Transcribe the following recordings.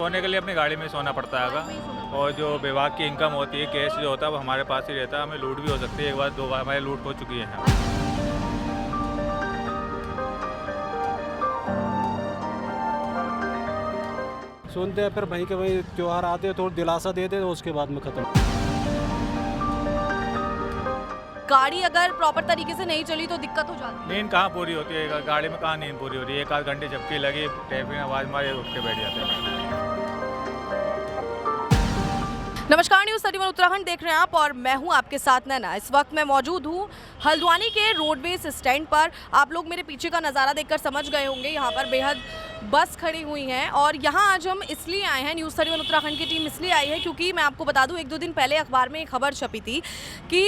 सोने के लिए अपनी गाड़ी में सोना पड़ता है और जो विभाग की इनकम होती है, कैश जो होता है वो हमारे पास ही रहता है। हमें लूट भी हो सकती है, एक बार दो बार हमारी लूट हो चुकी है। सुनते हैं फिर वहीं के वहीं त्योहार आते हैं, थोड़ा दिलासा दे दे तो उसके बाद में खत्म। गाड़ी अगर प्रॉपर तरीके से नहीं चली तो दिक्कत हो जाती है। नींद कहाँ पूरी होती है गाड़ी में, कहाँ नींद पूरी होती है। एक आध घंटे झपकी लगी, ट्रैफिक आवाज़ मारी, उठ के बैठ जाते हैं। नमस्कार, न्यूज़ 31 उत्तराखंड देख रहे हैं आप और मैं हूं आपके साथ नैना। इस वक्त मैं मौजूद हूं हल्द्वानी के रोडवेज स्टैंड पर। आप लोग मेरे पीछे का नज़ारा देखकर समझ गए होंगे, यहाँ पर बेहद बस खड़ी हुई हैं और यहाँ आज हम इसलिए आए हैं, न्यूज़ 31 उत्तराखंड की टीम इसलिए आई है क्योंकि मैं आपको बता दूं, एक दो दिन पहले अखबार में एक खबर छपी थी कि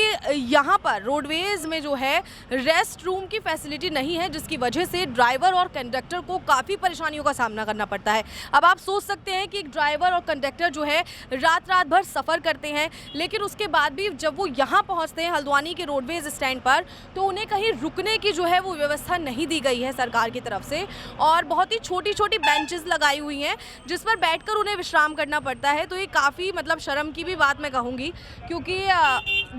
यहाँ पर रोडवेज में जो है रेस्ट रूम की फैसिलिटी नहीं है, जिसकी वजह से ड्राइवर और कंडक्टर को काफ़ी परेशानियों का सामना करना पड़ता है। अब आप सोच सकते हैं कि एक ड्राइवर और कंडक्टर जो है रात रात भर सफ़र करते हैं, लेकिन उसके बाद भी जब वो यहाँ पहुँचते हैं हल्द्वानी के रोडवेज स्टैंड पर, तो उन्हें कहीं रुकने की जो है वो व्यवस्था नहीं दी गई है सरकार की तरफ से। और बहुत ही छोटी छोटी बेंचेस लगाई हुई हैं जिस पर बैठकर उन्हें विश्राम करना पड़ता है। तो ये काफ़ी मतलब शर्म की भी बात मैं कहूँगी, क्योंकि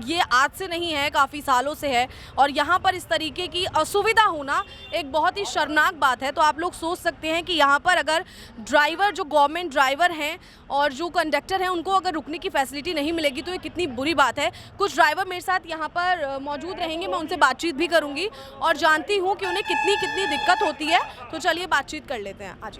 ये आज से नहीं है, काफ़ी सालों से है और यहाँ पर इस तरीके की असुविधा होना एक बहुत ही शर्मनाक बात है। तो आप लोग सोच सकते हैं कि यहाँ पर अगर ड्राइवर, जो गवर्नमेंट ड्राइवर हैं और जो कंडक्टर हैं, उनको अगर रुकने की फैसिलिटी नहीं मिलेगी तो ये कितनी बुरी बात है। कुछ ड्राइवर मेरे साथ यहाँ पर मौजूद रहेंगे, मैं उनसे बातचीत भी करूँगी और जानती हूँ कि उन्हें कितनी कितनी दिक्कत होती है। तो चलिए बातचीत कर लेते हैं। आज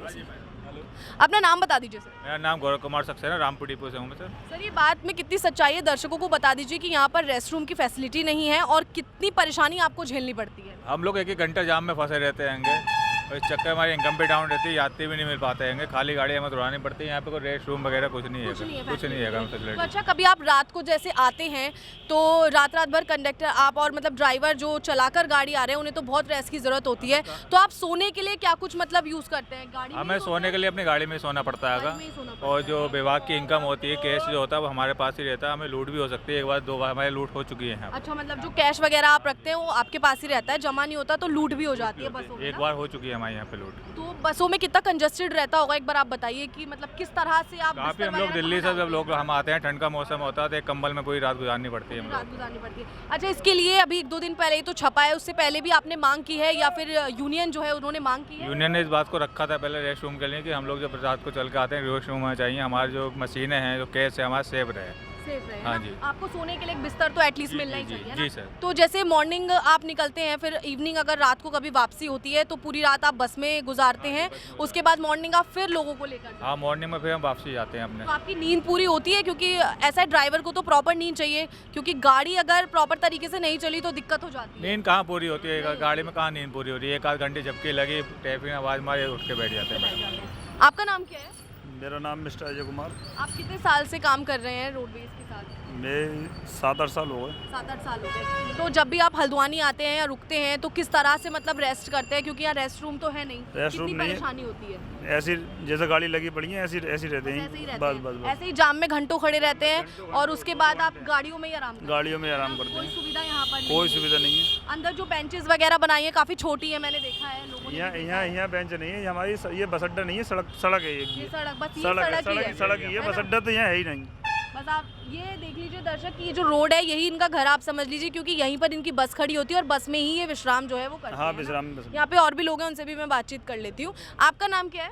अपना नाम बता दीजिए सर। मेरा नाम गौरव कुमार सक्सेना, रामपुर डिपो से हूँ मैं सर। सर, ये बात में कितनी सच्चाई है, दर्शकों को बता दीजिए कि यहाँ पर रेस्ट रूम की फैसिलिटी नहीं है और कितनी परेशानी आपको झेलनी पड़ती है। हम लोग एक एक घंटा जाम में फंसे रहते हैं और इस चक्कर हमारी इनकम भी डाउन रहती है, यात्री भी नहीं मिल पाते हैं, खाली गाड़ी हमें दौड़ानी पड़ती है। यहाँ पे कोई रेस्ट रूम वगैरह कुछ नहीं है, कुछ नहीं है। तो अच्छा, कभी आप रात को जैसे आते हैं तो रात भर कंडक्टर आप और मतलब ड्राइवर जो चलाकर गाड़ी आ रहे हैं, उन्हें तो बहुत रेस्ट की ज़रूरत होती है, तो आप सोने के लिए क्या कुछ मतलब यूज़ करते हैं? गाड़ी हमें सोने के लिए अपनी गाड़ी में सोना पड़ता है और जो विभाग की इनकम होती है, कैश जो होता है वो हमारे पास ही रहता है। हमें लूट भी हो सकती है, एक बार दो बार हमारी लूट हो चुकी है। अच्छा, मतलब जो कैश वगैरह आप रखते हैं वो आपके पास ही रहता है, जमा नहीं होता, तो लूट भी हो जाती है बसों में? एक बार हो चुकी है हमारे यहाँ पे लूट। तो बसों में कितना कंजस्टेड रहता होगा, एक बार आप बताइए कि मतलब किस तरह से आप? काफ़ी हम लोग दिल्ली से जब लोग हम आते हैं, ठंड का मौसम होता है तो एक कंबल में पूरी रात गुजारनी पड़ती है। रात गुजारनी पड़ती है। अच्छा, इसके लिए अभी एक दो दिन पहले ही तो छपा है, उससे पहले भी आपने मांग की है या फिर यूनियन जो है उन्होंने मांग की है? यूनियन ने इस बात को रखा था पहले रेस्ट रूम के लिए कि हम लोग जब रात को चल के आते हैं रेस्ट रूम में चाहिए, हमारे जो मशीनें हैं, जो कैश है, हमारा सेफ रहे। हाँ जी। आपको सोने के लिए एक बिस्तर तो एटलीस्ट मिलना ही चाहिए। जी सर। तो जैसे मॉर्निंग आप निकलते हैं, फिर इवनिंग अगर रात को कभी वापसी होती है तो पूरी रात आप बस में गुजारते हैं, उसके बाद मॉर्निंग आप फिर लोगों को लेकर? हाँ, मॉर्निंग में फिर हम वापसी जाते हैं अपने। तो आपकी नींद पूरी होती है? क्योंकि ऐसा ड्राइवर को तो प्रॉपर नींद चाहिए, क्योंकि गाड़ी अगर प्रॉपर तरीके से नहीं चली तो दिक्कत हो जाती है। नींद कहाँ पूरी होती है गाड़ी में, कहाँ नींद पूरी होती है। एक आध घंटे झपकी लगी, ट्रैफिक आवाज़ मारी, उठ के बैठ जाते हैं। आपका नाम क्या है? मेरा नाम मिस्टर अजय कुमार। आप कितने साल से काम कर रहे हैं रोडवेज के साथ? मैं 7-8 साल हो गए। 7-8 साल हो गए। तो जब भी आप हल्द्वानी आते हैं या रुकते हैं तो किस तरह से मतलब रेस्ट करते हैं, क्योंकि यहाँ रेस्ट रूम तो है नहीं? रेस्ट रूम नहीं है, परेशानी होती है? ऐसी जैसे गाड़ी लगी पड़ी है ऐसी रहते हैं, बस ऐसे ही जाम में घंटों खड़े रहते हैं और उसके बाद आप गाड़ियों में ही आराम करते हैं? गाड़ियों में आराम करते कोई हैं। सुविधा यहाँ पर कोई सुविधा नहीं है। अंदर जो बेंचेस वगैरह बनाई है काफ़ी छोटी है, मैंने देखा है लोगों ने। यहाँ बेंच नहीं है, हमारी ये बस अड्डा नहीं है, सड़क है। ये सड़क, बस ये सड़क ही है, बस अड्डा तो यहाँ है ही नहीं। बस आप ये देख लीजिए दर्शक कि ये जो रोड है यही इनका घर आप समझ लीजिए, क्योंकि यहीं पर इनकी बस खड़ी होती है और बस में ही ये विश्राम जो है वो करते हैं। हाँ, विश्राम। यहाँ पे और भी लोग हैं, उनसे भी मैं बातचीत कर लेती हूँ। आपका नाम क्या है?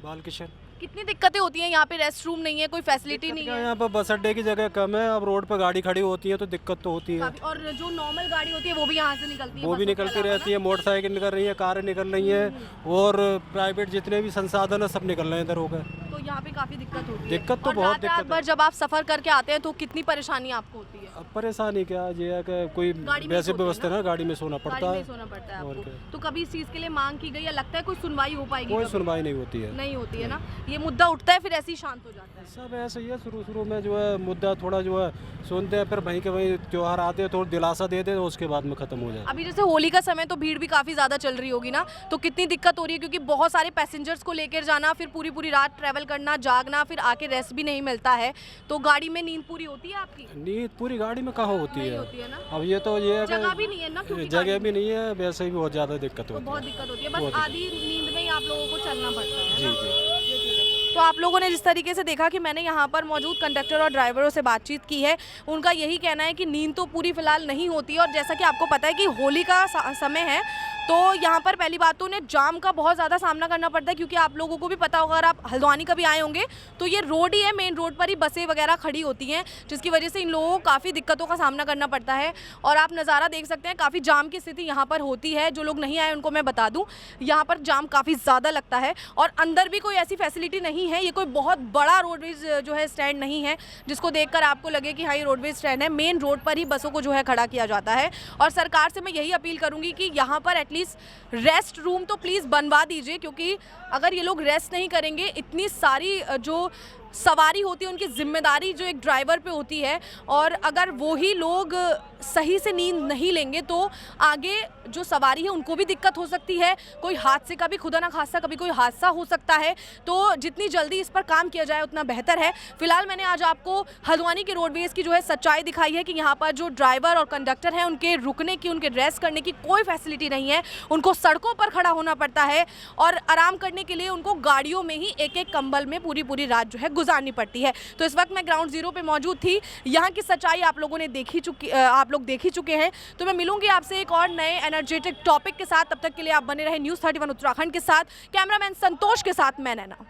बालकिशन। कितनी दिक्कतें होती हैं यहाँ पे? रेस्ट रूम नहीं है, कोई फैसिलिटी नहीं है? यहाँ पर बस अड्डे की जगह कम है, अब रोड पर गाड़ी खड़ी होती है तो दिक्कत तो होती है। और जो नॉर्मल गाड़ी होती है वो भी यहाँ से निकलती है? वो भी निकलती रहती है, मोटरसाइकिल निकल रही है, कारें निकल रही हैं और प्राइवेट जितने भी संसाधन है सब निकल रहे हैं इधर होकर। तो यहाँ पे काफी दिक्कत होती है। दिक्कत तो बहुत दिक्कत है। पर जब आप सफर करके आते हैं तो कितनी परेशानी आपको होती है? अब परेशानी क्या ये है कि कोई वैसे व्यवस्था ना, गाड़ी में सोना पड़ता है। सोना पड़ता है आपको। तो कभी इस चीज के लिए मांग की गई या लगता है कोई सुनवाई हो पाएगी? कोई सुनवाई नहीं होती है। नहीं होती है ना, ये मुद्दा उठता है फिर ऐसे ही शांत हो जाता है? सब ऐसे ही है, शुरू में जो है मुद्दा थोड़ा जो है सुनते हैं, फिर वहीं के वहीं त्योहार आते हैं, थोड़ा दिलासा दे दे तो उसके बाद में खत्म हो जाए। अभी जैसे होली का समय तो भीड़ भी काफी ज्यादा चल रही होगी ना, तो कितनी दिक्कत हो रही है? क्योंकि बहुत सारे पैसेंजर्स को लेकर जाना, फिर पूरी पूरी रात ट्रैवल करना, जागना, फिर आके रेस्ट भी नहीं मिलता है, तो गाड़ी में नींद पूरी होती है आपकी? नींद पूरी गाड़ी में कहाँ होती है? ना? अब ये तो ये जगह भी नहीं है ना, जगह भी नहीं है, वैसे ही बहुत ज़्यादा दिक्कत होती है। बहुत दिक्कत होती है, बस आधी नींद में ही आप लोगों को चलना पड़ता है। जी। तो तो आप लोगों ने जिस तरीके से देखा कि मैंने यहाँ पर मौजूद कंडक्टर और ड्राइवरों से बातचीत की है, उनका यही कहना है कि नींद तो पूरी फ़िलहाल नहीं होती है। और जैसा कि आपको पता है कि होली का समय है, तो यहाँ पर पहली बात तो उन्हें जाम का बहुत ज़्यादा सामना करना पड़ता है, क्योंकि आप लोगों को भी पता होगा, अगर आप हल्द्वानी कभी आए होंगे तो ये रोड ही है, मेन रोड पर ही बसें वगैरह खड़ी होती हैं, जिसकी वजह से इन लोगों को काफ़ी दिक्कतों का सामना करना पड़ता है। और आप नज़ारा देख सकते हैं, काफ़ी जाम की स्थिति यहाँ पर होती है। जो लोग नहीं आए उनको मैं बता दूँ, यहाँ पर जाम काफ़ी ज़्यादा लगता है। और अंदर भी कोई ऐसी फैसिलिटी नहीं है, ये कोई बहुत बड़ा रोडवेज जो है स्टैंड नहीं है जिसको देखकर आपको लगे कि हाँ ये रोडवेज स्टैंड है। मेन रोड पर ही बसों को जो है खड़ा किया जाता है। और सरकार से मैं यही अपील करूँगी कि यहाँ पर एटलीस्ट रेस्ट रूम तो प्लीज़ बनवा दीजिए, क्योंकि अगर ये लोग रेस्ट नहीं करेंगे, इतनी सारी जो सवारी होती है उनकी जिम्मेदारी जो एक ड्राइवर पे होती है, और अगर वो ही लोग सही से नींद नहीं लेंगे तो आगे जो सवारी है उनको भी दिक्कत हो सकती है। कोई हादसे का भी, खुदा ना खास्ता कभी कोई हादसा हो सकता है। तो जितनी जल्दी इस पर काम किया जाए उतना बेहतर है। फिलहाल मैंने आज आपको हल्द्वानी के रोडवेज़ की जो है सच्चाई दिखाई है कि यहाँ पर जो ड्राइवर और कंडक्टर हैं उनके रुकने की, उनके रेस्ट करने की कोई फैसिलिटी नहीं है। उनको सड़कों पर खड़ा होना पड़ता है और आराम करने के लिए उनको गाड़ियों में ही एक एक कंबल में पूरी रात जो है गुजारनी पड़ती है। तो इस वक्त मैं ग्राउंड जीरो पे मौजूद थी। यहाँ की सच्चाई आप लोगों ने आप लोग देख ही चुके हैं। तो मैं मिलूंगी आपसे एक और नए एनर्जेटिक टॉपिक के साथ। तब तक के लिए आप बने रहे न्यूज़ 31 उत्तराखंड के साथ। कैमरामैन संतोष के साथ मैं नैना।